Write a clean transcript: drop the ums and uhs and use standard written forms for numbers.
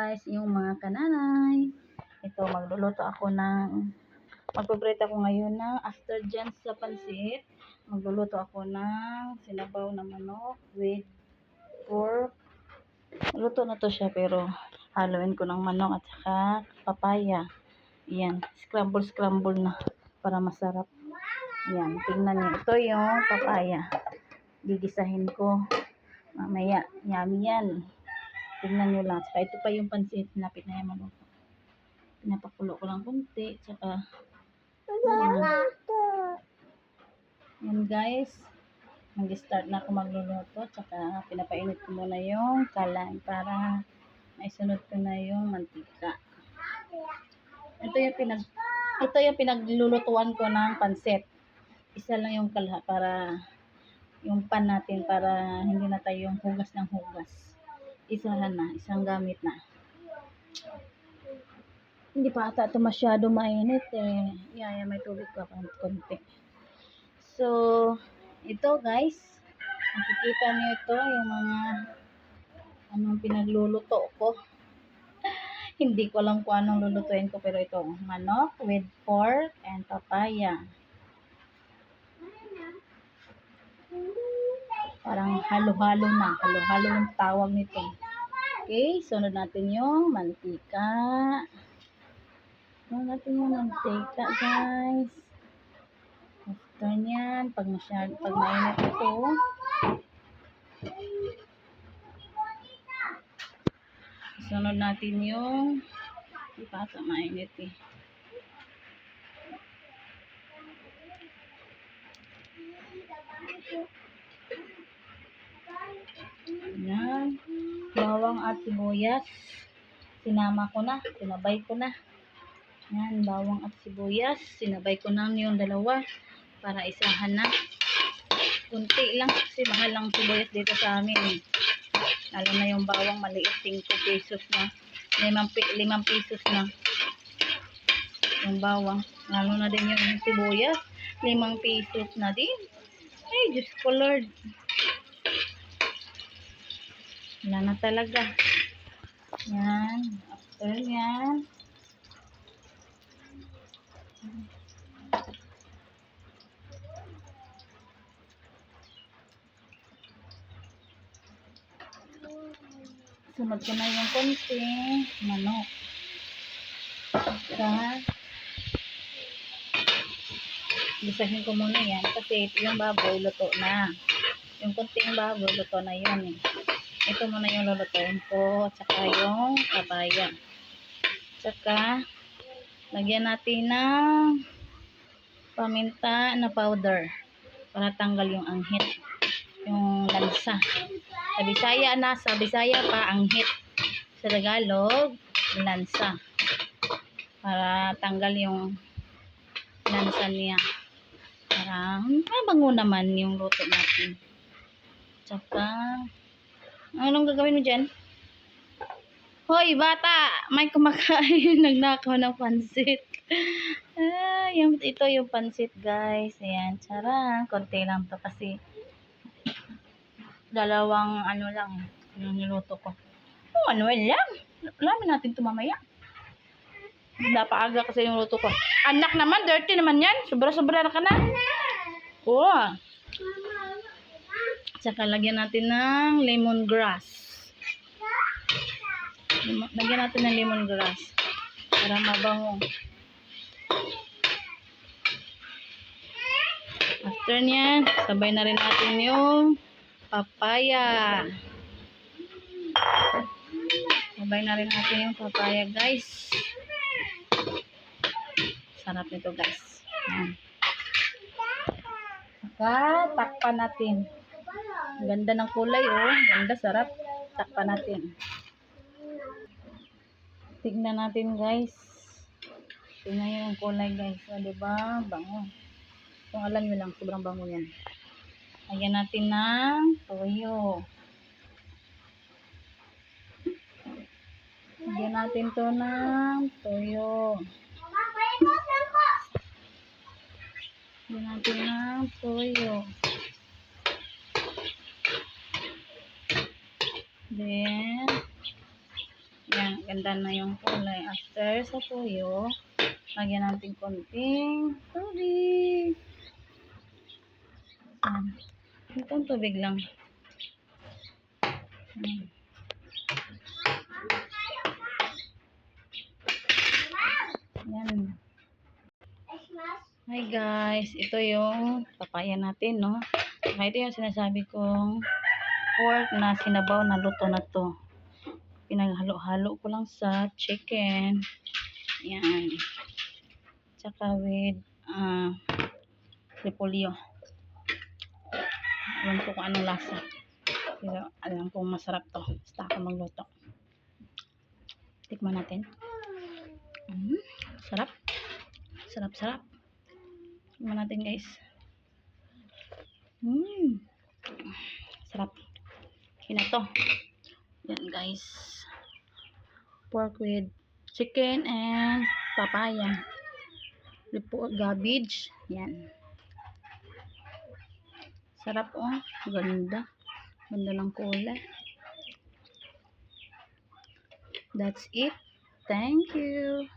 guys, yung mga kananay. Ito, magluluto ako ng, magpaprito ako ngayon ng after dyan sa pansit. Magluluto ako ng sinabaw na manok with pork. Luto na to siya pero haluin ko ng manok at saka papaya. Yan, scramble na para masarap. Yan, tingnan niyo. Ito yung papaya. Gigisahin ko. Mamaya, yummy yan. Tingnan nyo lang. Saka ito pa yung pansit. Lapit na yan maluto. Pinapakulo ko lang kunti. Saka, yan guys. Mag-start na ako magluluto. Saka, pinapainit ko muna yung kalan para maisunod ko na yung mantika. Ito yung pinaglulutuan ko ng pansit. Isa lang yung kalha para yung pan natin para hindi na tayong hugas ng hugas. Isahan na, isang gamit na. Hindi pa ata ito masyado mainit eh. Yeah, may tubig pa konti. So, ito guys. Nakikita niyo ito, yung mga anong pinagluluto ko. Hindi ko alam kung anong lulutuin ko pero ito, manok with pork and papaya. Parang halo-halo na. Halo-halo yung tawag nito. Okay, sunod natin yung mantika. Sunod natin yung mantika, guys. After nyan, pag mainit ito, sunod natin yung, hindi pa ata mainit eh. Yan. Bawang at sibuyas. Sinama ko na. Sinabay ko na. Yan. Bawang at sibuyas. Sinabay ko na yung dalawa. Para isahan na. Kunti lang. Kasi mahal lang sibuyas dito sa amin. Lalo na yung bawang maliit. 5 pesos na. 5 pesos na. Yung bawang. Lalo na din yung sibuyas. 5 pesos na din. Ay, Diyos ko Lord. Wala na talaga. Yan. After yan. Sunod ko na yung konti. Manok. Saka gisahin ko muna yan. Kasi yung baboy luto na. Yung konting baboy luto na yun eh. Ito muna yung lulutuin ko. Tsaka yung papaya. Tsaka, lagyan natin ng paminta na powder. Para tanggal yung anghit. Yung lansa. Sa Bisaya pa anghit. Sa Tagalog, lansa. Para tanggal yung lansa niya. Para mabango naman yung luto natin. Tsaka, anong gagawin mo dyan? Hoy, bata! May kumakain. Nagnakaw ng pansit. Ito yung pansit, guys. Ayan, charang. Konti lang to kasi dalawang ano lang yung niluto ko. Ano lang. Alamin natin ito mamaya. Napaaga kasi yung luto ko. Anak naman, dirty naman yan. Sobra-sobra na ka na. Oo. Tsaka lagyan natin ng lemongrass. Lagyan natin ng lemongrass para mabango. After nyan, sabay na rin natin yung papaya. Sabay na rin natin yung papaya, guys. Sarap nito, guys. Saka, takpan natin. Ganda ng kulay, oh. Ganda, sarap. Takpan natin. Tignan natin, guys. Tignan nyo yung kulay, guys. O, diba? Bango. Kung alam nyo lang, sobrang bango yan. Lagyan natin ng toyo. Lagyan natin to ng toyo. Lagyan natin ng toyo. Then, yan. Yan, ganda na yung kulay. After sa tuyo, lagyan natin konting tubig. Yan. Itong tubig lang. Yan. Yan. Hi guys, ito yung papaya natin, no? Ito yung sinasabi kong pork na sinabaw na luto na to. Pinaghalo-halo ko lang sa chicken. Yan. Tsaka with repolyo. Alam ko kung anong lasa. Pero alam kong masarap to. Basta ako magluto. Tikman natin. Sarap. Sarap-sarap. Tikman natin guys. Sarap. Yun na to. Yan guys. Pork with chicken and papaya. Cabbage. Yan. Sarap oh. Ganda. Ganda ng kulay. That's it. Thank you.